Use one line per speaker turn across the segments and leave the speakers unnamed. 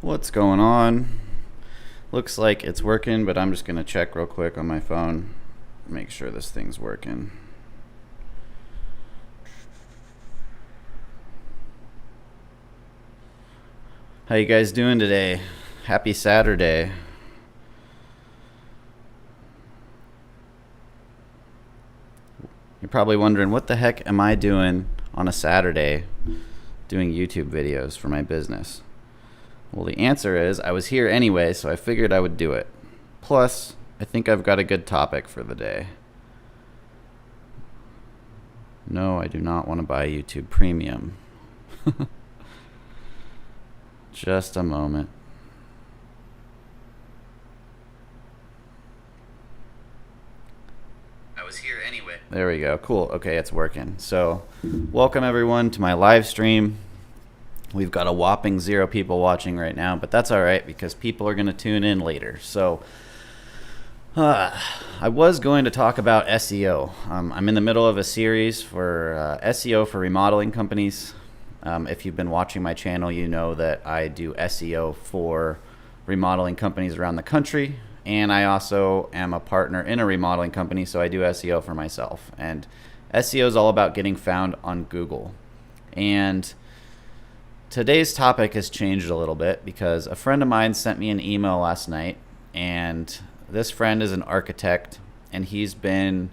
What's going on? Looks like it's working, but I'm just going to check real quick on my phone. Make sure this thing's working. How you guys doing today? Happy Saturday. You're probably wondering, what the heck am I doing on a Saturday doing YouTube videos for my business? Well, the answer is I was here anyway, so I figured I would do it. Plus, I think I've got a good topic for the day. No, I do not want to buy YouTube Premium. Just a moment. I was here anyway. There we go. Cool. Okay, it's working. So, welcome everyone to my live stream. We've got a whopping 0 people watching right now, but that's all right because people are going to tune in later. So, I was going to talk about SEO. I'm in the middle of a series for SEO for remodeling companies. If you've been watching my channel, you know that I do SEO for remodeling companies around the country, and I also am a partner in a remodeling company, so I do SEO for myself. And SEO is all about getting found on Google. And today's topic has changed a little bit because a friend of mine sent me an email last night, and this friend is an architect, and he's been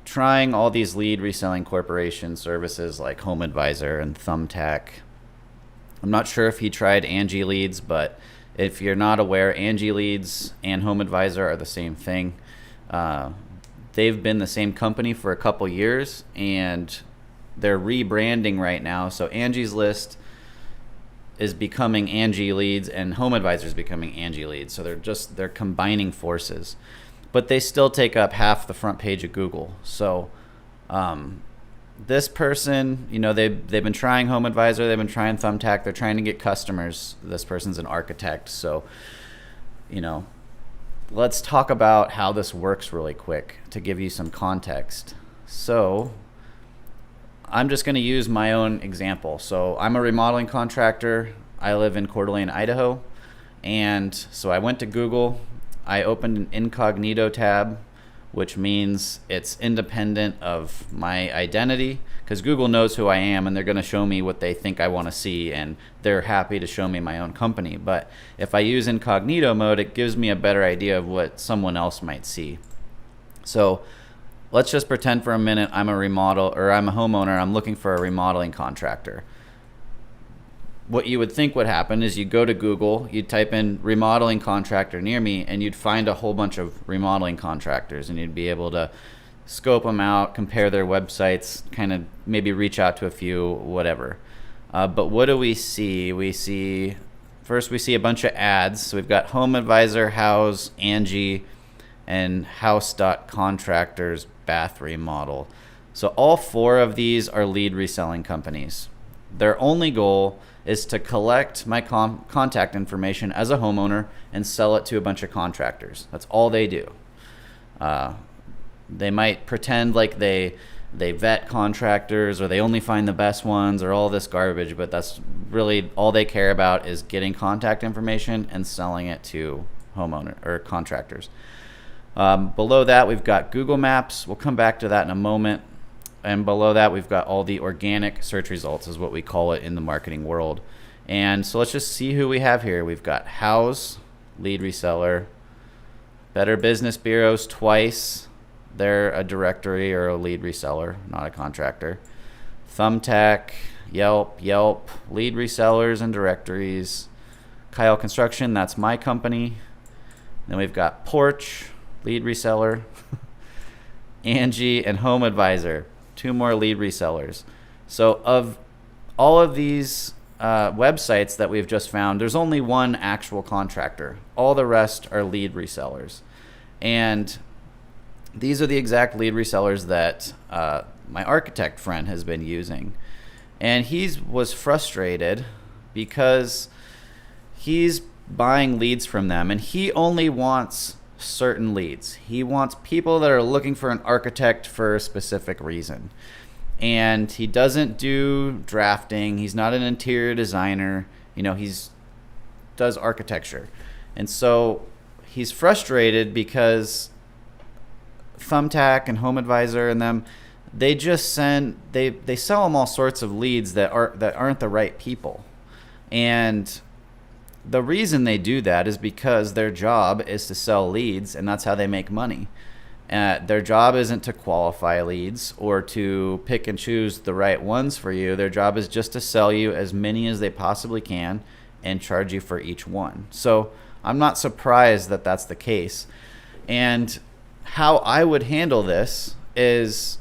trying all these lead reselling corporation services like HomeAdvisor and Thumbtack. I'm not sure if he tried Angi leads, but if you're not aware, Angi leads and HomeAdvisor are the same thing. They've been the same company for a couple years, and they're rebranding right now. So Angie's List is becoming Angi leads, and HomeAdvisor is becoming Angi leads. So they're combining forces. But they still take up half the front page of Google. So this person, they've been trying HomeAdvisor, they've been trying Thumbtack, they're trying to get customers. This person's an architect. So, let's talk about how this works really quick to give you some context. So I'm just going to use my own example. So I'm a remodeling contractor. I live in Coeur d'Alene, Idaho. And so I went to Google. I opened an incognito tab, which means it's independent of my identity, because Google knows who I am and they're going to show me what they think I want to see, and they're happy to show me my own company. But if I use incognito mode, it gives me a better idea of what someone else might see. So let's just pretend for a minute I'm a homeowner. I'm looking for a remodeling contractor. What you would think would happen is you go to Google, you'd type in remodeling contractor near me, and you'd find a whole bunch of remodeling contractors, and you'd be able to scope them out, compare their websites, kind of maybe reach out to a few, whatever. But what do we see? First we see a bunch of ads. So we've got HomeAdvisor, House, Angi, and House.Contractors Bath Remodel. So all 4 of these are lead reselling companies. Their only goal is to collect my contact information as a homeowner and sell it to a bunch of contractors. That's all they do. They might pretend like they vet contractors, or they only find the best ones, or all this garbage, but that's really all they care about, is getting contact information and selling it to homeowner or contractors. Below that, we've got Google Maps. We'll come back to that in a moment. And below that, we've got all the organic search results, is what we call it in the marketing world. And so let's just see who we have here. We've got House, lead reseller. Better Business Bureaus, twice. They're a directory or a lead reseller, not a contractor. Thumbtack, Yelp, lead resellers and directories. Kyle Construction, that's my company. Then we've got Porch, lead reseller. Angi and HomeAdvisor, 2 more lead resellers. So of all of these websites that we've just found, there's only one actual contractor. All the rest are lead resellers. And these are the exact lead resellers that my architect friend has been using. And he was frustrated because he's buying leads from them, and he only wants certain leads. He wants people that are looking for an architect for a specific reason. And he doesn't do drafting. He's not an interior designer. He's does architecture. And so he's frustrated because Thumbtack and HomeAdvisor and them, they just they sell them all sorts of leads that aren't the right people. And the reason they do that is because their job is to sell leads, and that's how they make money. Their job isn't to qualify leads or to pick and choose the right ones for you. Their job is just to sell you as many as they possibly can and charge you for each one. So I'm not surprised that that's the case. And how I would handle this is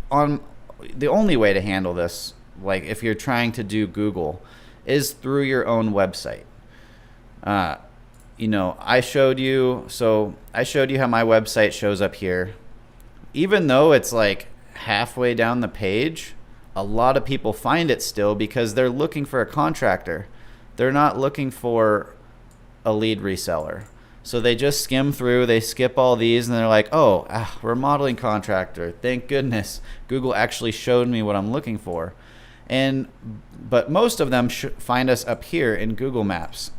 the only way to handle this, like if you're trying to do Google, is through your own website. I showed you how my website shows up here. Even though it's like halfway down the page, a lot of people find it still because they're looking for a contractor. They're not looking for a lead reseller. So they just skim through, they skip all these, and they're like, remodeling contractor. Thank goodness Google actually showed me what I'm looking for. But most of them find us up here in Google Maps.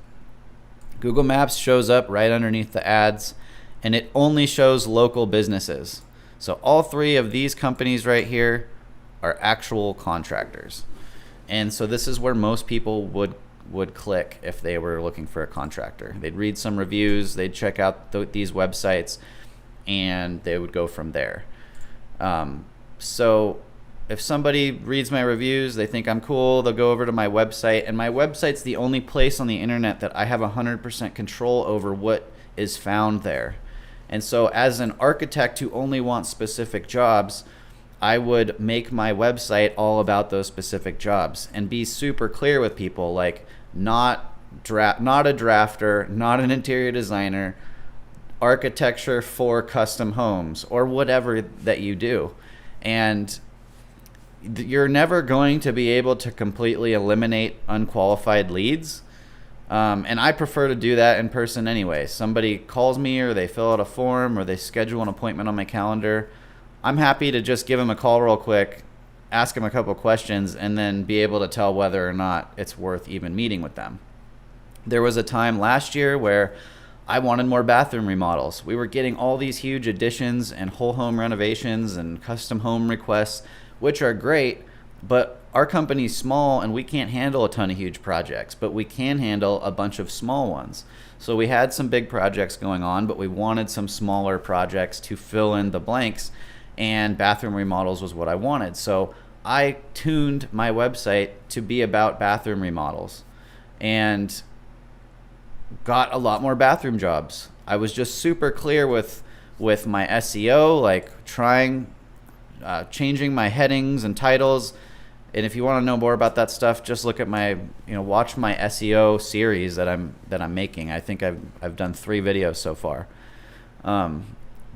Google Maps shows up right underneath the ads, and it only shows local businesses. So all three of these companies right here are actual contractors. And so this is where most people would click if they were looking for a contractor. They'd read some reviews, they'd check out these websites, and they would go from there. So if somebody reads my reviews, they think I'm cool, they'll go over to my website, and my website's the only place on the internet that I have 100% control over what is found there. And so as an architect who only wants specific jobs, I would make my website all about those specific jobs and be super clear with people, like not a drafter, not an interior designer, architecture for custom homes, or whatever that you do. And you're never going to be able to completely eliminate unqualified leads. And I prefer to do that in person anyway. Somebody calls me, or they fill out a form, or they schedule an appointment on my calendar. I'm happy to just give them a call real quick, ask them a couple questions, and then be able to tell whether or not it's worth even meeting with them. There was a time last year where I wanted more bathroom remodels. We were getting all these huge additions and whole home renovations and custom home requests, which are great, but our company's small and we can't handle a ton of huge projects, but we can handle a bunch of small ones. So we had some big projects going on, but we wanted some smaller projects to fill in the blanks, and bathroom remodels was what I wanted. So I tuned my website to be about bathroom remodels and got a lot more bathroom jobs. I was just super clear with my SEO, like changing my headings and titles. And if you want to know more about that stuff, just look at watch my SEO series that I'm making. I think I've done 3 videos so far.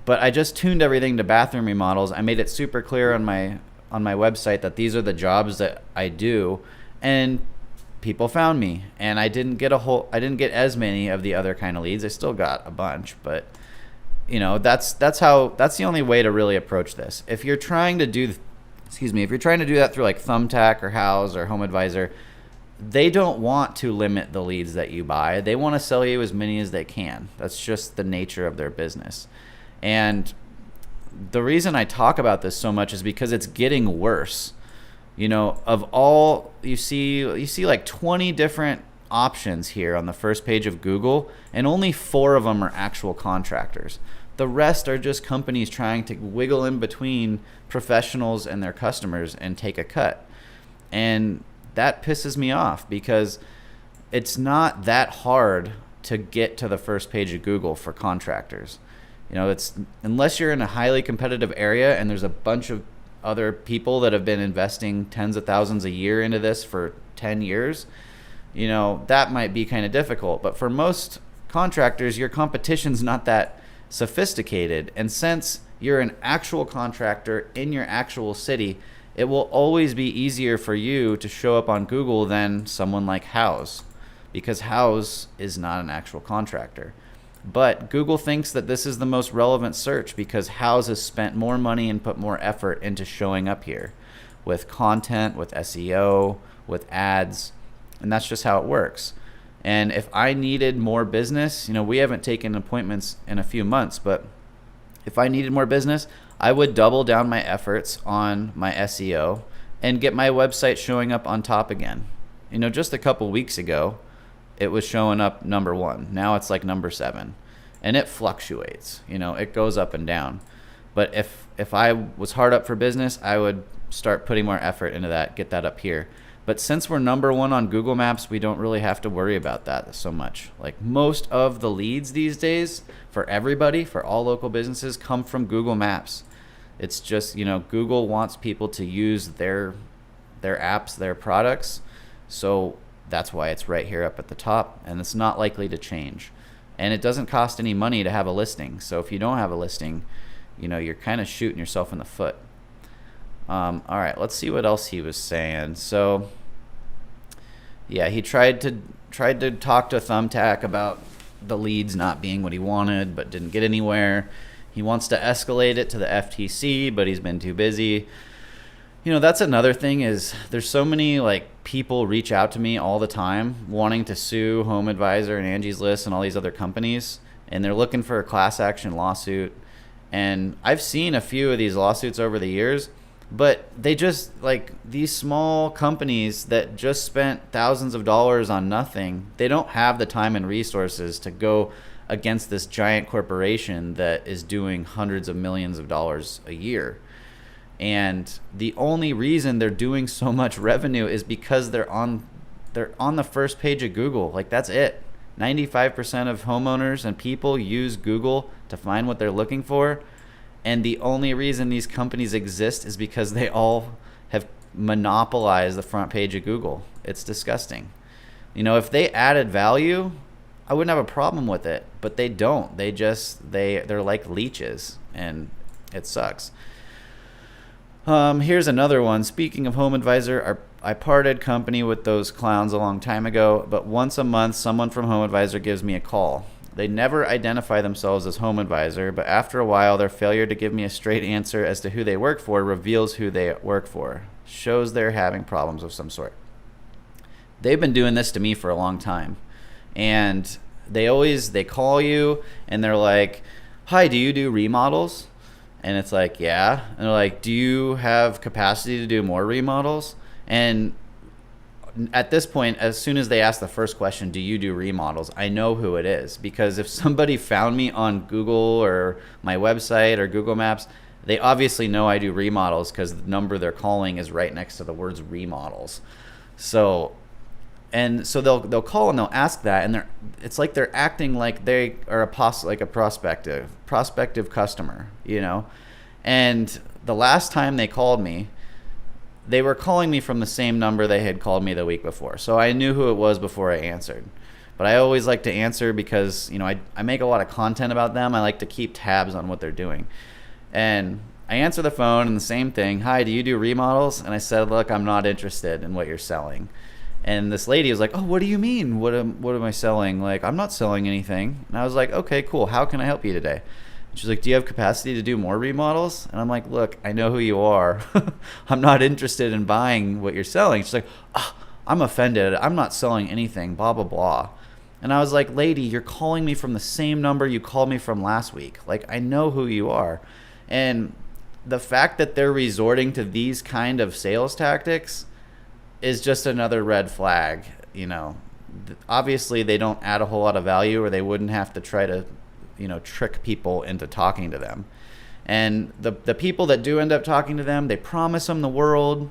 But I just tuned everything to bathroom remodels. I made it super clear on my website that these are the jobs that I do, and people found me. And I didn't get as many of the other kind of leads. I still got a bunch, but that's the only way to really approach this. If you're trying to do that through like Thumbtack or Houzz or HomeAdvisor, they don't want to limit the leads that you buy. They want to sell you as many as they can. That's just the nature of their business. And the reason I talk about this so much is because it's getting worse. Of all you see like 20 different options here on the first page of Google, and only 4 of them are actual contractors. The rest are just companies trying to wiggle in between professionals and their customers and take a cut. And that pisses me off because it's not that hard to get to the first page of Google for contractors. It's unless you're in a highly competitive area and there's a bunch of other people that have been investing tens of thousands a year into this for 10 years, that might be kind of difficult. But for most contractors, your competition's not that sophisticated. And since you're an actual contractor in your actual city, it will always be easier for you to show up on Google than someone like Houzz, because Houzz is not an actual contractor. But Google thinks that this is the most relevant search because Houzz has spent more money and put more effort into showing up here with content, with SEO, with ads, and that's just how it works. And if I needed more business, we haven't taken appointments in a few months, but if I needed more business, I would double down my efforts on my SEO and get my website showing up on top again. Just a couple weeks ago, it was showing up number 1. Now it's like number 7. And it fluctuates, it goes up and down. But if I was hard up for business, I would start putting more effort into that, get that up here. But since we're number 1 on Google Maps, we don't really have to worry about that so much. Like most of the leads these days for everybody, for all local businesses, come from Google Maps. It's just, Google wants people to use their apps, their products. So that's why it's right here up at the top, and it's not likely to change. And it doesn't cost any money to have a listing. So if you don't have a listing, you're kind of shooting yourself in the foot. All right, let's see what else he was saying. So, yeah, he tried to talk to Thumbtack about the leads not being what he wanted, but didn't get anywhere. He wants to escalate it to the FTC, but he's been too busy. That's another thing is there's so many people reach out to me all the time wanting to sue HomeAdvisor and Angie's List and all these other companies, and they're looking for a class action lawsuit. And I've seen a few of these lawsuits over the years, but they just these small companies that just spent thousands of dollars on nothing, they don't have the time and resources to go against this giant corporation that is doing hundreds of millions of dollars a year. And the only reason they're doing so much revenue is because they're on the first page of Google. That's it. 95% of homeowners and people use Google to find what they're looking for. And the only reason these companies exist is because they all have monopolized the front page of Google. It's disgusting. If they added value, I wouldn't have a problem with it, but they don't. They're like leeches, and it sucks. Here's another one. Speaking of HomeAdvisor, I parted company with those clowns a long time ago, but once a month, someone from HomeAdvisor gives me a call. They never identify themselves as HomeAdvisor, but after a while, their failure to give me a straight answer as to who they work for reveals who they work for. Shows they're having problems of some sort. They've been doing this to me for a long time. And they call you and they're like, "Hi, do you do remodels?" And it's like, "Yeah." And they're like, "Do you have capacity to do more remodels?" And at this point, as soon as they ask the first question, "Do you do remodels?" I know who it is, because if somebody found me on Google or my website or Google Maps, they obviously know I do remodels because the number they're calling is right next to the words remodels. So they'll call and they'll ask that, and it's like they're acting like they are a prospective customer, And the last time they called me, they were calling me from the same number they had called me the week before. So I knew who it was before I answered. But I always like to answer because, I make a lot of content about them. I like to keep tabs on what they're doing. And I answer the phone and the same thing. "Hi, do you do remodels?" And I said, "Look, I'm not interested in what you're selling." And this lady was like, "Oh, what do you mean? What am I selling? I'm not selling anything." And I was like, "Okay, cool. How can I help you today?" She's like, "Do you have capacity to do more remodels?" And I'm like, "Look, I know who you are. I'm not interested in buying what you're selling." She's like, "Oh, I'm offended. I'm not selling anything, blah, blah, blah." And I was like, "Lady, you're calling me from the same number you called me from last week. I know who you are." And the fact that they're resorting to these kind of sales tactics is just another red flag. Obviously they don't add a whole lot of value, or they wouldn't have to try to trick people into talking to them. And the people that do end up talking to them, they promise them the world.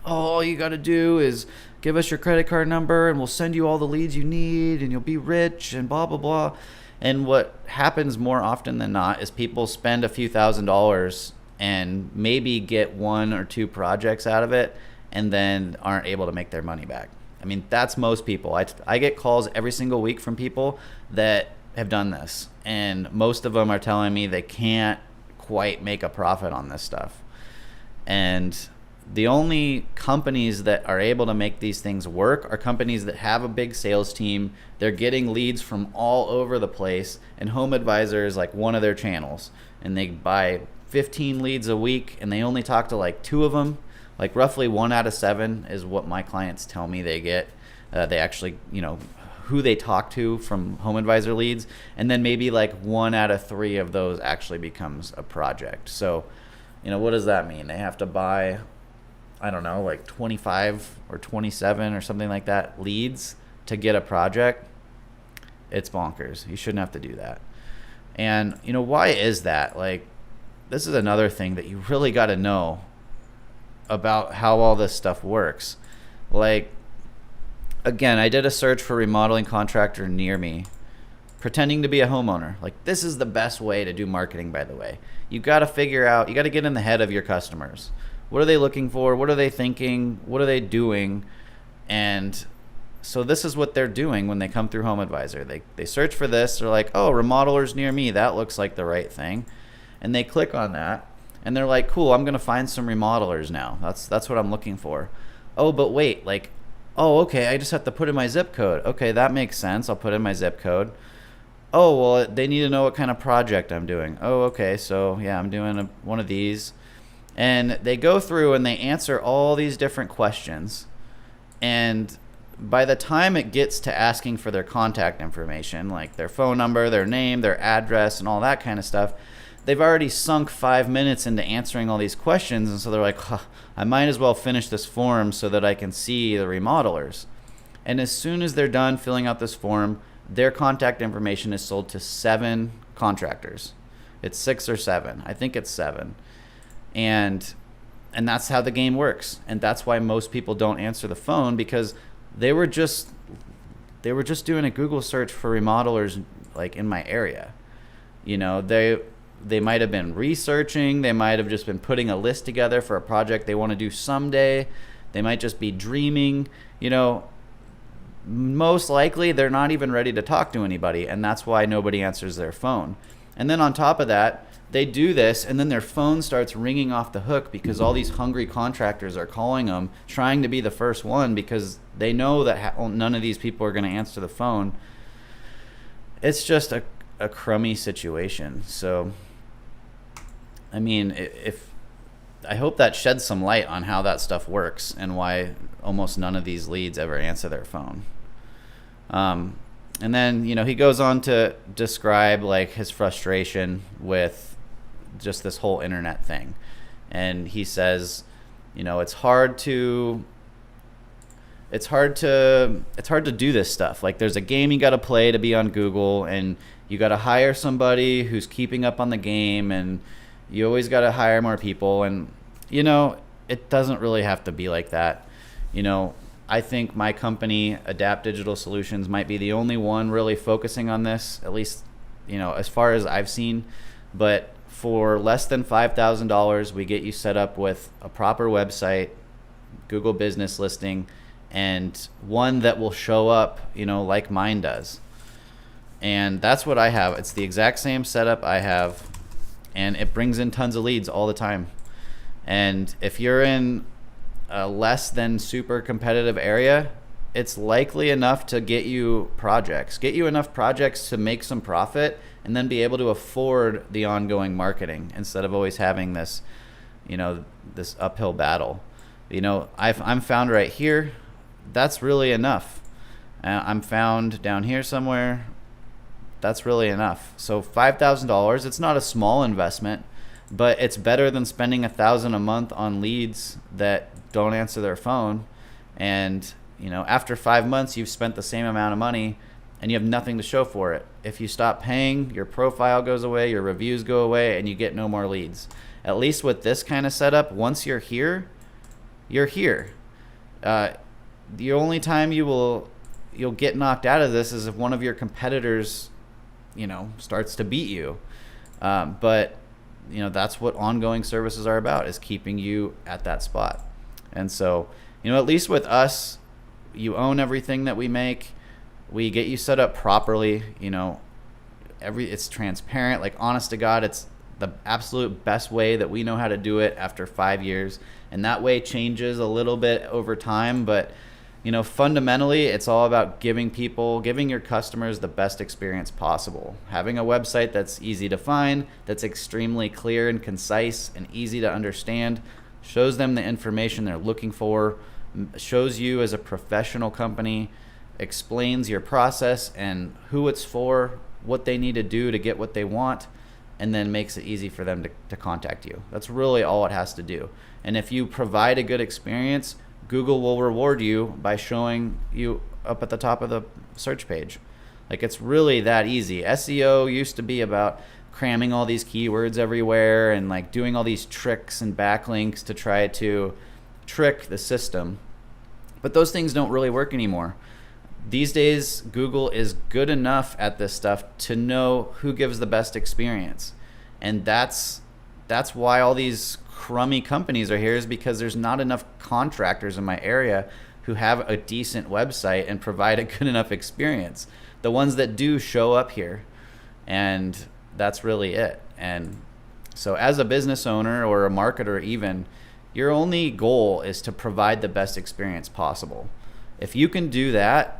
"Oh, all you got to do is give us your credit card number and we'll send you all the leads you need and you'll be rich," and blah, blah, blah. And what happens more often than not is people spend a few $1,000s and maybe get 1 or 2 projects out of it and then aren't able to make their money back. I mean, that's most people. I get calls every single week from people that have done this, and most of them are telling me they can't quite make a profit on this stuff. And the only companies that are able to make these things work are companies that have a big sales team. They're getting leads from all over the place, and HomeAdvisor is like one of their channels, and they buy 15 leads a week and they only talk to 2 of them. Roughly 1 out of 7 is what my clients tell me they get. They actually who they talk to from HomeAdvisor leads, and then maybe like 1 out of 3 of those actually becomes a project. So, what does that mean? They have to buy, I don't know, like 25 or 27 or something like that leads to get a project. It's bonkers. You shouldn't have to do that. And, why is that? Like, this is another thing that you really got to know about how all this stuff works. Like, again, I did a search for remodeling contractor near me, pretending to be a homeowner. Like, this is the best way to do marketing, by the way. You got to figure out, you got to get in the head of your customers. What are they looking for? What are they thinking? What are they doing? And so this is what they're doing when they come through HomeAdvisor. They search for this. They're like, oh, remodelers near me. That looks like the right thing. And they click on that. And they're like, cool, I'm going to find some remodelers now. That's what I'm looking for. Oh, but wait, like, oh, okay, I just have to put in my zip code. Okay, that makes sense. I'll put in my zip code. Oh, well, they need to know what kind of project I'm doing. Oh, okay, so yeah, I'm doing one of these. And they go through and they answer all these different questions. And by the time it gets to asking for their contact information, like their phone number, their name, their address, and all that kind of stuff, they've already sunk 5 minutes into answering all these questions. And so they're like, huh, I might as well finish this form so that I can see the remodelers. And as soon as they're done filling out this form, their contact information is sold to 7 contractors. It's 6 or 7. I think it's 7. And that's how the game works. And that's why most people don't answer the phone, because they were just doing a Google search for remodelers like in my area. They might have been researching. They might have just been putting a list together for a project they want to do someday. They might just be dreaming. Most likely they're not even ready to talk to anybody, and that's why nobody answers their phone. And then on top of that, they do this, and then their phone starts ringing off the hook because all these hungry contractors are calling them, trying to be the first one, because they know that none of these people are going to answer the phone. It's just a crummy situation. So, I mean, I hope that sheds some light on how that stuff works and why almost none of these leads ever answer their phone. And then, he goes on to describe like his frustration with just this whole internet thing. And he says, it's hard to do this stuff. Like, there's a game you got to play to be on Google, and you got to hire somebody who's keeping up on the game, and you always got to hire more people. And, it doesn't really have to be like that. I think my company, Adapt Digital Solutions, might be the only one really focusing on this, at least, as far as I've seen. But for less than $5,000, we get you set up with a proper website, Google business listing, and one that will show up, like mine does. And that's what I have. It's the exact same setup I have, and it brings in tons of leads all the time. And if you're in a less than super competitive area, it's likely enough to get you enough projects to make some profit, and then be able to afford the ongoing marketing instead of always having this, this uphill battle. I'm found right here. That's really enough. I'm found down here somewhere. That's really enough. So $5,000, it's not a small investment, but it's better than spending $1,000 a month on leads that don't answer their phone. And, after 5 months, you've spent the same amount of money and you have nothing to show for it. If you stop paying, your profile goes away, your reviews go away, and you get no more leads. At least with this kind of setup, once you're here, you're here. The only time you'll get knocked out of this is if one of your competitors, starts to beat you. But that's what ongoing services are about, is keeping you at that spot. And so, at least with us, you own everything that we make. We get you set up properly. It's transparent, like, honest to God, it's the absolute best way that we know how to do it after 5 years. And that way changes a little bit over time, but fundamentally, it's all about giving your customers the best experience possible. Having a website that's easy to find, that's extremely clear and concise and easy to understand, shows them the information they're looking for, shows you as a professional company, explains your process and who it's for, what they need to do to get what they want, and then makes it easy for them to contact you. That's really all it has to do. And if you provide a good experience, Google will reward you by showing you up at the top of the search page. Like, it's really that easy. SEO used to be about cramming all these keywords everywhere and like doing all these tricks and backlinks to try to trick the system. But those things don't really work anymore. These days, Google is good enough at this stuff to know who gives the best experience. And that's why all these crummy companies are here, is because there's not enough contractors in my area who have a decent website and provide a good enough experience. The ones that do show up here, and that's really it. And so as a business owner or a marketer even, your only goal is to provide the best experience possible. If you can do that,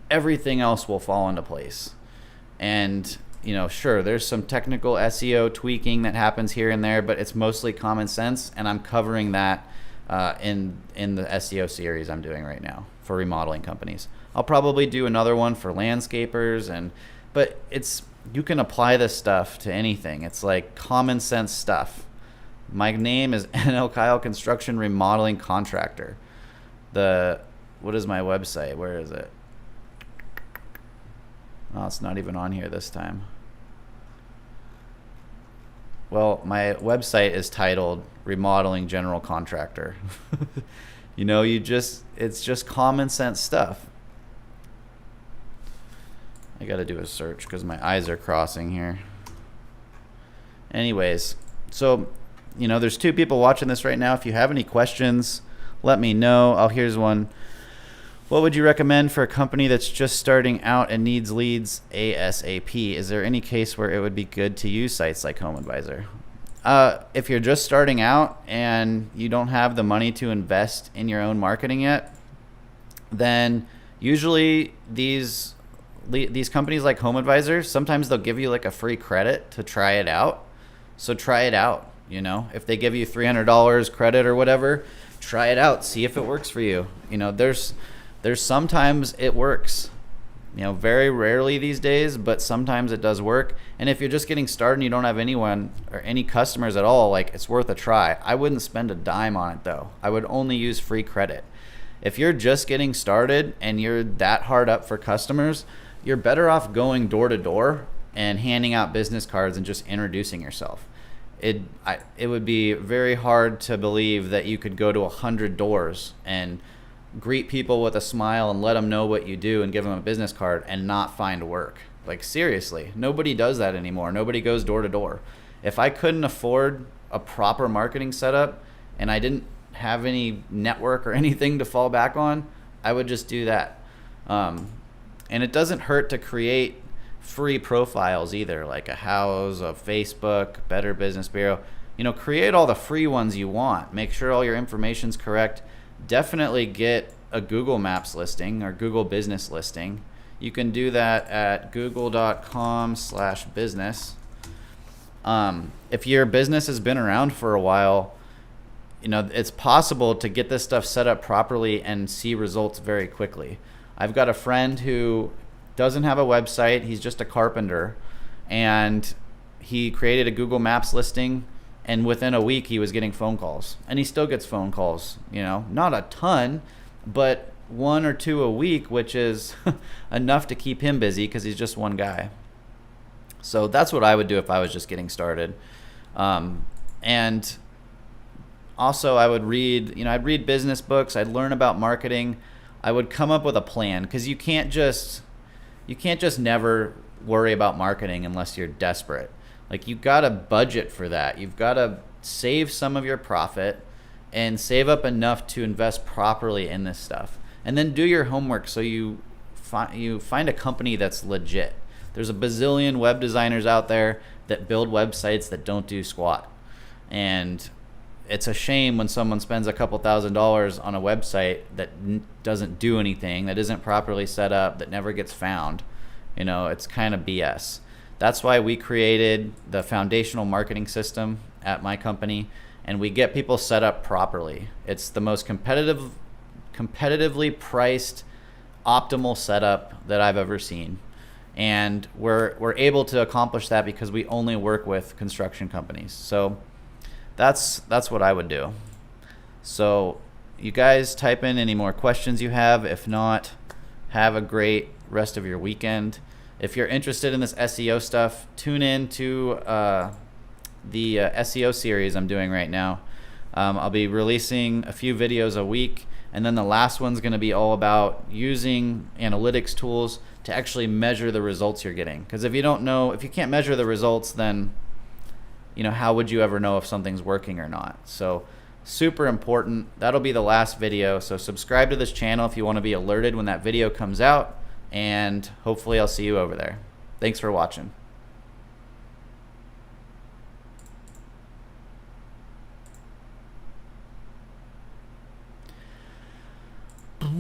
everything else will fall into place. And sure, there's some technical SEO tweaking that happens here and there, but it's mostly common sense, and I'm covering that in the SEO series I'm doing right now for remodeling companies. I'll probably do another one for landscapers, but you can apply this stuff to anything. It's like common sense stuff. My name is NL Kyle Construction Remodeling Contractor. What is my website? Where is it? Oh, it's not even on here this time. Well, my website is titled Remodeling General Contractor. It's just common sense stuff. I got to do a search because my eyes are crossing here. Anyways, so, there's 2 people watching this right now. If you have any questions, let me know. Here's one. What would you recommend for a company that's just starting out and needs leads ASAP? Is there any case where it would be good to use sites like HomeAdvisor? If you're just starting out and you don't have the money to invest in your own marketing yet, then usually these companies like HomeAdvisor, sometimes they'll give you like a free credit to try it out. So try it out. If they give you $300 credit or whatever, try it out. See if it works for you. There's sometimes it works, very rarely these days, but sometimes it does work. And if you're just getting started and you don't have anyone or any customers at all, like, it's worth a try. I wouldn't spend a dime on it though. I would only use free credit. If you're just getting started and you're that hard up for customers, you're better off going door to door and handing out business cards and just introducing yourself. It would be very hard to believe that you could go to 100 doors and greet people with a smile and let them know what you do and give them a business card and not find work. Like, seriously, nobody does that anymore. Nobody goes door to door. If I couldn't afford a proper marketing setup and I didn't have any network or anything to fall back on, I would just do that. And it doesn't hurt to create free profiles either, like a House, a Facebook, Better Business Bureau. Create all the free ones you want. Make sure all your information's correct. Definitely get a Google Maps listing or Google Business listing. You can do that at google.com/business. If your business has been around for a while, it's possible to get this stuff set up properly and see results very quickly. I've got a friend who doesn't have a website. He's just a carpenter, and he created a Google Maps listing, and within a week he was getting phone calls, and he still gets phone calls, not a ton, but 1 or 2 a week, which is enough to keep him busy because he's just one guy. So that's what I would do if I was just getting started. And also I would I'd read business books. I'd learn about marketing. I would come up with a plan, because you can't just never worry about marketing unless you're desperate. Like, you got to budget for that. You've got to save some of your profit and save up enough to invest properly in this stuff. And then do your homework so you find a company that's legit. There's a bazillion web designers out there that build websites that don't do squat. And it's a shame when someone spends a couple $1,000s on a website that doesn't do anything, that isn't properly set up, that never gets found. It's kind of BS. That's why we created the foundational marketing system at my company, and we get people set up properly. It's the most competitively priced optimal setup that I've ever seen. And we're able to accomplish that because we only work with construction companies. So that's what I would do. So you guys type in any more questions you have. If not, have a great rest of your weekend. If you're interested in this SEO stuff, tune in to the SEO series I'm doing right now. I'll be releasing a few videos a week, and then the last one's going to be all about using analytics tools to actually measure the results you're getting. Because if you can't measure the results, then how would you ever know if something's working or not? So super important. That'll be the last video. So subscribe to this channel if you want to be alerted when that video comes out, and hopefully I'll see you over there. Thanks for watching.